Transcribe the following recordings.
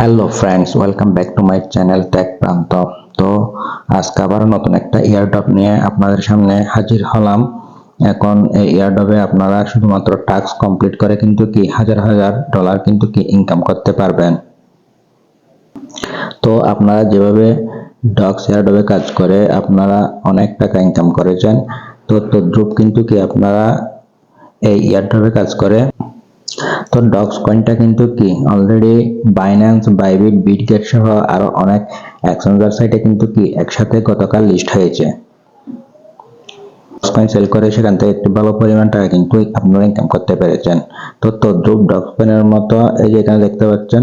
Hello friends, welcome back to my channel tech Prant. তো আজকে আবার নতুন একটা ইয়ারড্রপ নিয়ে আপনাদের সামনে হাজির হলাম। এখন এই ইয়ারড্রপে আপনারা শুধুমাত্র টাস্ক কমপ্লিট করে কিন্তু কি হাজার হাজার ডলার কিন্তু কি ইনকাম করতে পারবেন। তো আপনারা যেভাবে ডক্স ইয়ারড্রপে কাজ করে আপনারা অনেক টাকা ইনকাম করেছেন, তো তদ্রুপ কিন্তু কি আপনারা এই ইয়ারড্রপে কাজ করে। তো ডক্স কয়েনটা কিন্তু কি অলরেডি বাইন্যান্স, বাইবিট, বিটগেট সহ আরো অনেক এক্সচেঞ্জার সাইটে কিন্তু কি একসাথে গতকাল লিস্ট হয়েছে। ডক্স কয়েন সেল করে সেখান থেকে একটি ভালো পরিমাণ টাকা কিন্তু আপনারা ইনকাম করতে পেরেছেন। তো তদ্রুপ ডক্স কয়েনের মতো এই যে এখানে দেখতে পাচ্ছেন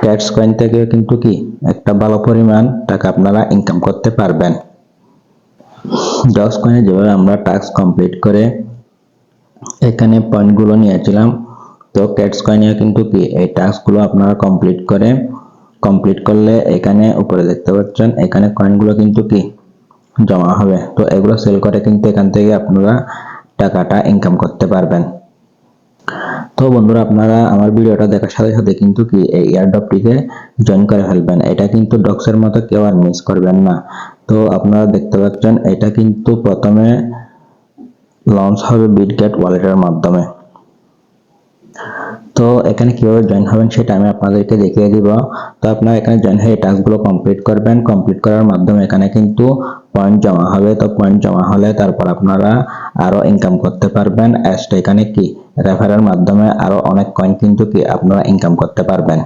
ক্যাটস কয়েন থেকে কিন্তু কি একটা ভালো পরিমাণ টাকা আপনারা ইনকাম করতে পারবেন। ডক্স কয়েনে যেভাবে আমরা টাস্ক কমপ্লিট করে এখানে পয়েন্টগুলো নিয়েছিলাম, তো ক্যাটস কয়েনে কিন্তু কি এই টাস্কগুলো আপনারা কমপ্লিট করলে এখানে উপরে দেখতে পাচ্ছেন এখানে কয়েনগুলো কিন্তু কি জমা হবে। তো এগুলো সেল করে কিন্তু এখান থেকে আপনারা টাকাটা ইনকাম করতে পারবেন। তো বন্ধুরা, আপনারা আমার ভিডিওটা দেখার সাথে সাথে কিন্তু কি এই এয়ারড্রপটিতে জয়েন করে ফেলবেন। এটা কিন্তু ডক্সের মতো কেউ আর মিস করবেন না। তো আপনারা দেখতে পাচ্ছেন এটা কিন্তু প্রথমে লঞ্চ হবে বিটগেট ওয়ালেটের মাধ্যমে। তো এখানে কিভাবে জয়েন হবেন সেটা আমি আপনাদেরকে দেখিয়ে দিব। তো আপনারা এখানে জয়েন হয়ে টাস্কগুলো কমপ্লিট করবেন। কমপ্লিট করার মাধ্যমে এখানে কিন্তু পয়েন্ট জমা হবে। তো পয়েন্ট জমা হলে তারপর আপনারা আরো ইনকাম করতে পারবেন। এখানে কি রেফারের মাধ্যমে আরো অনেক কয়েন কিন্তু কি আপনারা ইনকাম করতে পারবেন।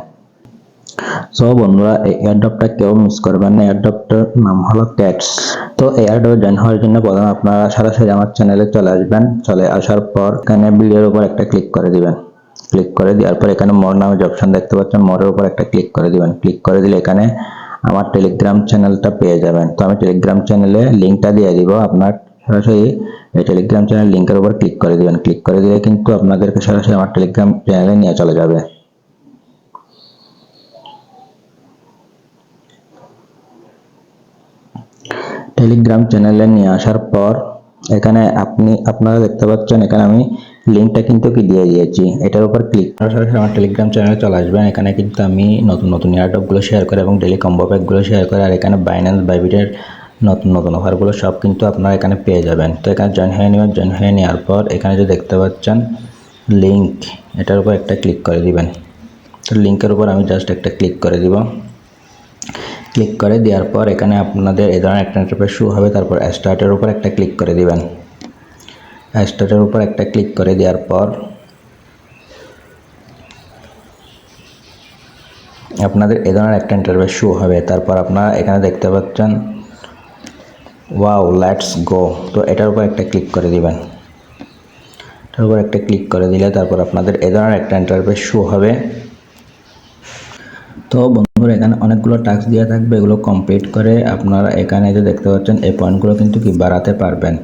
সো বন্ধুরা, এই এয়ারড্রপটা কেউ মিস করবেন না। এয়ারড্রপটার নাম হলো ক্যাটস। তো এয়ারড্রপে জয়েন হওয়ার জন্য প্রথমে আপনারা সরাসরি আমার চ্যানেলে চলে আসবেন। চলে আসার পর এখানে ভিডিওর উপর একটা ক্লিক করে দিবেন। ক্লিক করে দেওয়ার পর এখানে মোর নামে যে অপশন দেখতে পাচ্ছেন, মোরের উপর একটা ক্লিক করে দিবেন। ক্লিক করে দিলে এখানে আমার টেলিগ্রাম চ্যানেলটা পেয়ে যাবেন। তো আমি টেলিগ্রাম চ্যানেলে লিঙ্কটা দিয়ে দিব। আপনার সরাসরি এই টেলিগ্রাম চ্যানেল লিঙ্কের উপর ক্লিক করে দিবেন। ক্লিক করে দিলে কিন্তু আপনাদেরকে সরাসরি আমার টেলিগ্রাম চ্যানেলে নিয়ে চলে যাবে। টেলিগ্রাম চ্যানেলে নিয়ে আসার পর এখানে আপনারা দেখতে পাচ্ছেন এখানে আমি লিঙ্কটা কিন্তু কি দিয়ে দিয়েছি। এটার উপর ক্লিক করার সাথে আমার টেলিগ্রাম চ্যানেলে চলে আসবেন। এখানে কিন্তু আমি নতুন নতুন এয়ারড্রপগুলো শেয়ার করে এবং ডেইলি কম্বো প্যাকগুলো শেয়ার করে, আর এখানে বাইন্যান্স, বাইবিটের নতুন নতুন অফারগুলো সব কিন্তু আপনারা এখানে পেয়ে যাবেন। তো এখানে জয়েন হয়ে নেবেন। জয়েন হয়ে নেওয়ার পর এখানে যে দেখতে পাচ্ছেন লিঙ্ক, এটার উপর একটা ক্লিক করে দিবেন। তো লিঙ্কের উপর আমি জাস্ট একটা ক্লিক করে দিব। ক্লিক করে দেওয়ার পর এখানে আপনাদের এই ধরনের একটা ইন্টারফেস শুরু হবে। তারপর স্টার্টের উপর একটা ক্লিক করে দিবেন। স্টার্টের উপর একটা ক্লিক করে দেওয়ার পর আপনাদের এই ধরনের একটা ইন্টারফেস শুরু হবে। তারপর আপনারা এখানে দেখতে পাচ্ছেন ওয়াও লেটস গো। তো এটার উপর একটা ক্লিক করে দিবেন। এটার উপর একটা ক্লিক করে দিলে তারপর আপনাদের এই ধরনের একটা ইন্টারফেস শুরু হবে। তো বন্ধুরা, এখানে অনেকগুলো টাস্ক দেওয়া থাকবে। এগুলো কমপ্লিট করে আপনারা এখানে যে দেখতে পাচ্ছেন এই পয়েন্টগুলো কিন্তু কি বাড়াতে পারবেন।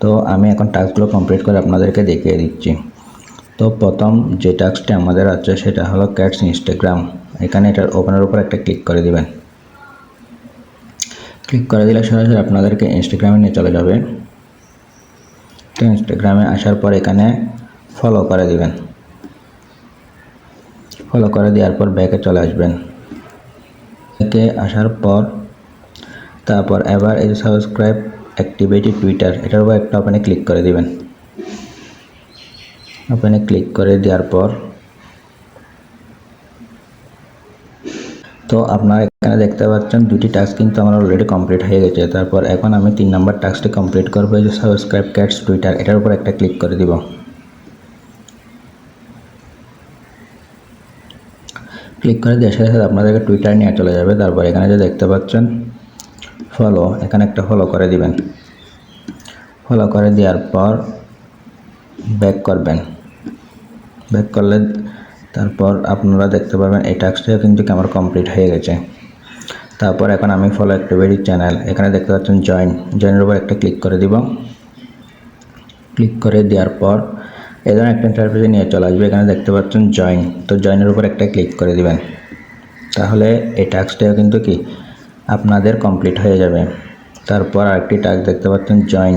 তো আমি এখন টাস্কগুলো কমপ্লিট করে আপনাদেরকে দেখিয়ে দিচ্ছি। তো প্রথম যে টাস্কটি আমাদের আছে সেটা হলো ক্যাটস ইনস্টাগ্রাম। এখানে এটার ওপেনের উপর একটা ক্লিক করে দিবেন। ক্লিক করে দিলে সরাসরি আপনাদেরকে ইনস্টাগ্রামে নিয়ে চলে যাবে। তো ইনস্টাগ্রামে আসার পর এখানে ফলো করে দিবেন। ফলো করে দেওয়ার পর ব্যাকে চলে আসবেন। ব্যাকে আসার পর তারপর এবার এই সাবস্ক্রাইব অ্যাক্টিভিটি টুইটার, এটার উপর একটা ওপেনে ক্লিক করে দিবেন। ওপেনে ক্লিক করে দেওয়ার পর তো আপনারা এখানে দেখতে পাচ্ছেন দুটি টাস্ক কিন্তু আমার অলরেডি কমপ্লিট হয়ে গেছে। তারপর এখন আমি 3 নম্বর টাস্কটি কমপ্লিট করবো। এই যে সাবস্ক্রাইব ক্যাটস টুইটার, এটার উপর একটা ক্লিক করে দিব। ক্লিক করে দেওয়ার সাথে সাথে আপনাদেরকে টুইটার নিয়ে চলে যাবে। তারপর এখানে যে দেখতে পাচ্ছেন ফলো, এখানে একটা ফলো করে দিবেন। ফলো করে দেওয়ার পর ব্যাক করবেন। ব্যাক করলে তারপর আপনারা দেখতে পাবেন এই টাস্কটাও কিন্তু আমার কমপ্লিট হয়ে গেছে। তারপর এখন আমি ফলো অ্যাক্টিভিটি চ্যানেল, এখানে দেখতে পাচ্ছেন জয়েনের উপর একটা ক্লিক করে দিব। ক্লিক করে দেওয়ার পর এই ধরনের একটা ইন্টারফেসে নিয়ে চলে আসবে। এখানে দেখতে পাচ্ছেন জয়েন, তো জয়েনের উপর একটা ক্লিক করে দিবেন। তাহলে এই টাস্কটাও কিন্তু কি আপনাদের কমপ্লিট হয়ে যাবে। তারপর আরেকটি টাস্ক দেখতে পাচ্ছেন জয়েন,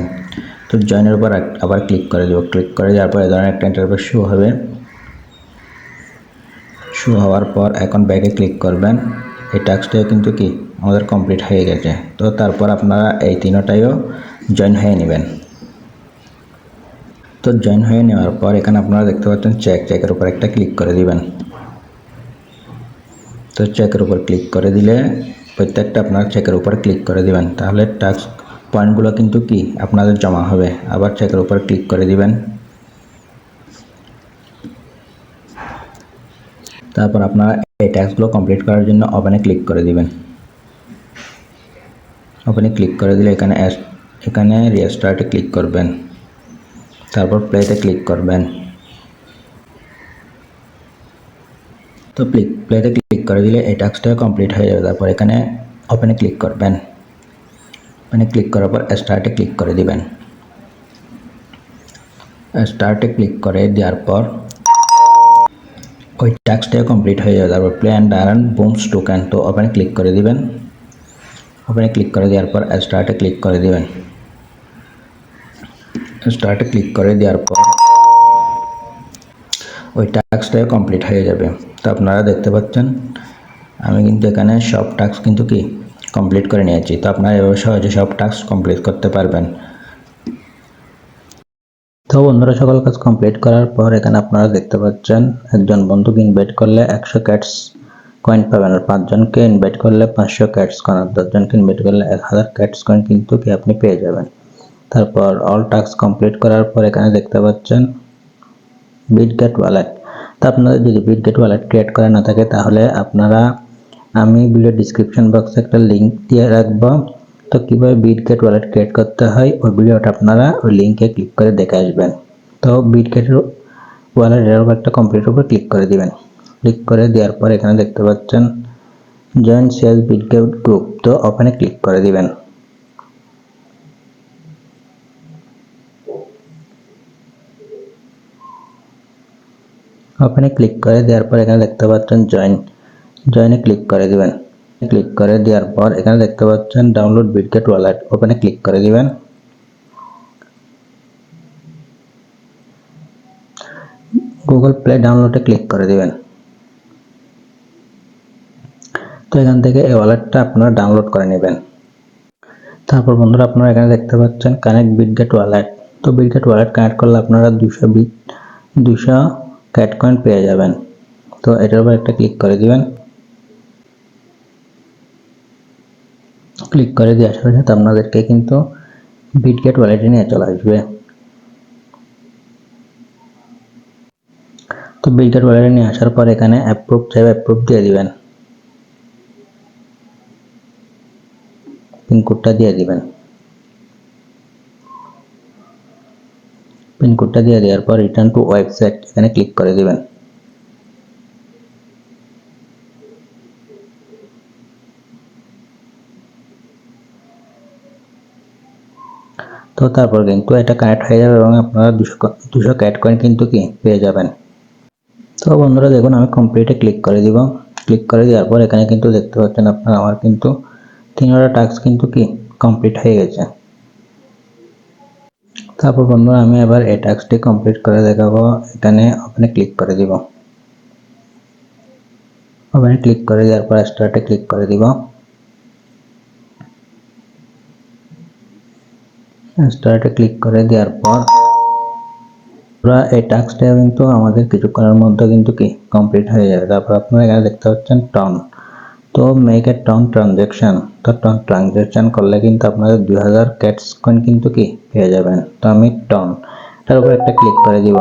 তো জয়েনের উপর আবার ক্লিক করে দেব। ক্লিক করে দেওয়ার পর এই ধরনের একটা ইন্টারফেস শো শো হওয়ার পর এখন ব্যাকে ক্লিক করবেন। এই টাস্কটাও কিন্তু কি আমাদের কমপ্লিট হয়ে গেছে। তো তারপর আপনারা এই তিনটাইও জয়েন হয়ে নেবেন। তো জয়েন হয়ে নেওয়ার পর এখানে আপনারা দেখতে পাচ্ছেন চেকের উপর একটা ক্লিক করে দিবেন। তো চেকের উপর ক্লিক করে দিলে প্রত্যেকটা আপনার চেকের উপর ক্লিক করে দিবেন, তাহলে টাস্ক পয়েন্টগুলো কিন্তু কি আপনাদের জমা হবে। আবার চেকের উপর ক্লিক করে দিবেন। তারপর আপনারা এই টাস্কগুলো কমপ্লিট করার জন্য ওপেনে ক্লিক করে দিবেন। ওপেনে ক্লিক করে দিলে এখানে রিস্টার্টে ক্লিক করবেন, তারপর প্লেতে ক্লিক করবেন। তো প্লেতে ক্লিক করে দিলে এই টাস্কটা কমপ্লিট হয়ে যাবে। তারপর এখানে ওপেনে ক্লিক করবেন। ওপেনে ক্লিক করার পর স্টার্টে ক্লিক করে দিবেন। স্টার্টে ক্লিক করে দেওয়ার পর ওই টাস্কটা কমপ্লিট হয়ে যাবে। তারপর প্লে অ্যান্ড আর্ন বুমস টোকেন, তো ওপেনে ক্লিক করে দিবেন। ওপেনে ক্লিক করে দেওয়ার পর স্টার্টে ক্লিক করে দিবেন। স্টার্টে ক্লিক করে দেওয়ার পর ওই টাস্কটা কমপ্লিট হয়ে যাবে। তো আপনারা দেখতে পাচ্ছেন আমি কিন্তু এখানে সব টাস্ক কিন্তু কি কমপ্লিট করে নিয়েছি। তো আপনারা এভাবে সহজে সব টাস্ক কমপ্লিট করতে পারবেন। তো বন্ধুরা, সকল কাজ কমপ্লিট করার পর এখানে আপনারা দেখতে পাচ্ছেন একজন বন্ধুকে ইনভাইট করলে 100 ক্যাটস কয়েন পাবেন, আর 5 জনকে ইনভাইট করলে 500 ক্যাটস কয়েন, আর 10 জনকে ইনভাইট করলে 1000 ক্যাটস কয়েন কিন্তু কি আপনি পেয়ে যাবেন। তারপর অল টাস্ক কমপ্লিট করার পর এখানে দেখতে পাচ্ছেন বিটগেট ওয়ালেট। তো আপনাদের যদি বিটগেট ওয়ালেট ক্রিয়েট করা না থাকে তাহলে আপনারা আমি ভিডিও ডিসক্রিপশন বক্সে একটা লিঙ্ক দিয়ে রাখবো। তো কীভাবে বিটগেট ওয়ালেট ক্রিয়েট করতে হয় ওই ভিডিওটা আপনারা ওই লিঙ্কে ক্লিক করে দেখে আসবেন। তো বিটগেট ওয়ালেটের উপর একটা কমপ্লিট উপর ক্লিক করে দিবেন। ক্লিক করে দেওয়ার পর এখানে দেখতে পাচ্ছেন জয়েন সেলস বিটগেট গ্রুপ, তো ওখানে ক্লিক করে দিবেন। ওখানে ক্লিক করে দেওয়ার পর এখানে দেখতে পাচ্ছেন জয়েনে ক্লিক করে দিবেন। ক্লিক করে দেওয়ার পর এখানে দেখতে পাচ্ছেন ডাউনলোড বিটগেট ওয়ালেট, ওখানে ক্লিক করে দিবেন। গুগল প্লে ডাউনলোডে ক্লিক করে দিবেন। তো এখান থেকে এই ওয়ালেটটা আপনারা ডাউনলোড করে নেবেন। তারপর বন্ধুরা আপনারা এখানে দেখতে পাচ্ছেন কানেক্ট বিটগেট ওয়ালেট। তো বিটগেট ওয়ালেট কানেক্ট করলে আপনারা 200 ক্যাট কয়েন পেয়ে যাবেন। তো এটার উপর একটা ক্লিক করে দিবেন। ক্লিক করে দেওয়ার সাথে সাথে আপনাদেরকে কিন্তু বিটগেট ওয়ালেটে নিয়ে চলে আসবে। তো বিটগেট ওয়ালেটে নিয়ে আসার পর এখানে অ্যাপ্রুভ চাইবে, অ্যাপ্রুভ দিয়ে দিবেন। পিন কোডটা দিয়ে দিবেন। পিন কোডটা দিয়ে দেওয়ার পর রিটার্ন টু ওয়েবসাইট এখানে ক্লিক করে দিবেন। তো তারপর কিন্তু এটা কানেক্ট হয়ে যাবে এবং আপনারা 200 ক্যাট কয়েন কিন্তু কি পেয়ে যাবেন। তো বন্ধুরা দেখুন আমি কমপ্লিটে ক্লিক করে দিব। ক্লিক করে দেওয়ার পর এখানে কিন্তু দেখতে পাচ্ছেন আপনারা আমার কিন্তু 3টা টাস্ক কিন্তু কি কমপ্লিট হয়ে গেছে। তারপর বন্ধুরা আমি এবার এই টাস্কটি কমপ্লিট করে দেখাবো। এখানে ওখানে ক্লিক করে দিব। ওখানে ক্লিক করে দেওয়ার পর স্টার্টে ক্লিক করে দিব। স্টার্টে ক্লিক করে দেওয়ার পর এই টাস্কটা কিন্তু আমাদের কিছুক্ষণের মধ্যে কিন্তু কি কমপ্লিট হয়ে যাবে। তারপর আপনারা এখানে দেখতে পাচ্ছেন টন, তো মেক এ টন ট্রানজ্যাকশন। তো টন ট্রানজ্যাকশন করলে কিন্তু আপনাদের 2000 ক্যাটস কয়েন কিন্তু কি পেয়ে যাবেন। তো আমি টনটার উপর একটা ক্লিক করে দিব।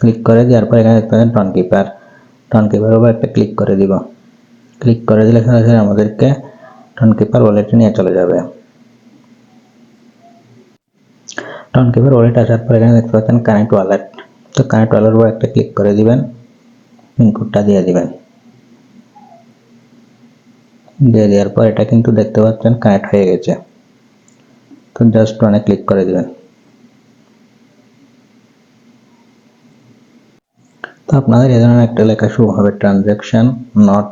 ক্লিক করে দেওয়ার পর এখানে দেখতে পাচ্ছেন টন কিপার উপর একটা ক্লিক করে দিব। ক্লিক করে দিলে সরাসরি আমাদেরকে টন কিপার ওয়ালেটে নিয়ে চলে যাবে। টন কিপার ওয়ালেট আসার পর এখানে দেখতে পাচ্ছেন কানেক্ট ওয়ালেট। তো কানেক্ট ওয়ালেটের উপর একটা ক্লিক করে দিবেন। পিন কোডটা দিয়ে দিবেন। দিয়ে দেওয়ার পর এটা কিন্তু দেখতে পাচ্ছেন কানেক্ট হয়ে গেছে। তো জাস্ট ওয়ানে ক্লিক করে দিবেন। তো আপনাদের এই ধরনের একটা লেখা শো হবে ট্রানজ্যাকশন নট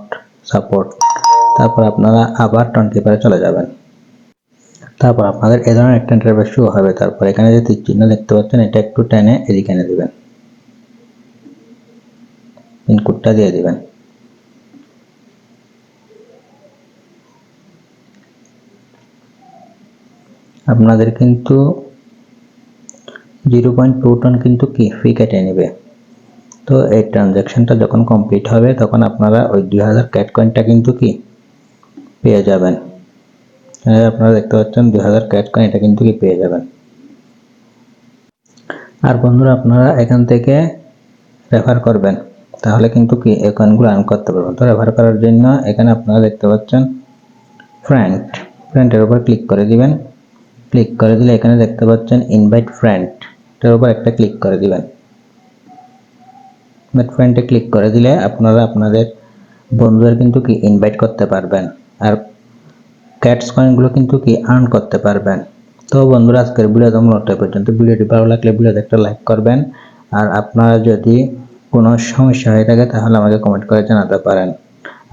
সাপোর্ট। তারপর আপনারা আবার টন কিপারে চলে যাবেন। তারপর আপনাদের এই ধরনের একটা ইন্টারফেস শো হবে। তারপর এখানে যে তীর চিহ্ন দেখতে পাচ্ছেন এটা একটু টেনে এদিকে এনে দিবেন। পিন কোডটা দিয়ে দিবেন। আপনাদের কিন্তু 0.2 টন কিন্তু কি ফি কেটে নেবে। তো এই ট্রানজ্যাকশনটা যখন কমপ্লিট হবে তখন আপনারা ওই 2000 ক্যাট কয়েনটা কিন্তু কি পেয়ে যাবেন। আপনারা দেখতে পাচ্ছেন 2000 ক্যাট কয়েন এটা কিন্তু কি পেয়ে যাবেন। আর বন্ধুরা আপনারা এখান থেকে রেফার করবেন, তাহলে কিন্তু কি এই কয়েনগুলো আর্ন করতে পারবেন। তো রেফার করার জন্য এখানে আপনারা দেখতে পাচ্ছেন ফ্রেন্ডের উপর ক্লিক করে দিবেন। ক্লিক করে দিলে এখানে দেখতে পাচ্ছেন ইনভাইট ফ্রেন্ড, এটার উপর একটা ক্লিক করে দিবেন। ফ্রেন্ডে ক্লিক করে দিলে আপনারা আপনাদের বন্ধুদের কিন্তু কি ইনভাইট করতে পারবেন, আর ক্যাটস কয়েনগুলো কিন্তু কি আর্ন করতে পারবেন। তো বন্ধুরা আজকের ভিডিও মূলত এই পর্যন্ত। ভিডিওটি ভালো লাগলে ভিডিওতে একটা লাইক করবেন, আর আপনারা যদি কোনো সমস্যা হয়ে থাকে তাহলে আমাকে কমেন্ট করে জানাতে পারেন।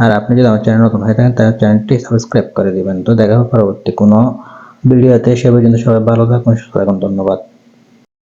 আর আপনি যদি আমার চ্যানেল নতুন হয়ে থাকেন তাহলে চ্যানেলটি সাবস্ক্রাইব করে দিবেন। তো দেখা হবে পরবর্তী কোনো ভিডিওতে। সে পর্যন্ত সবাই ভালো থাকুন, সুস্থ থাকুন। ধন্যবাদ।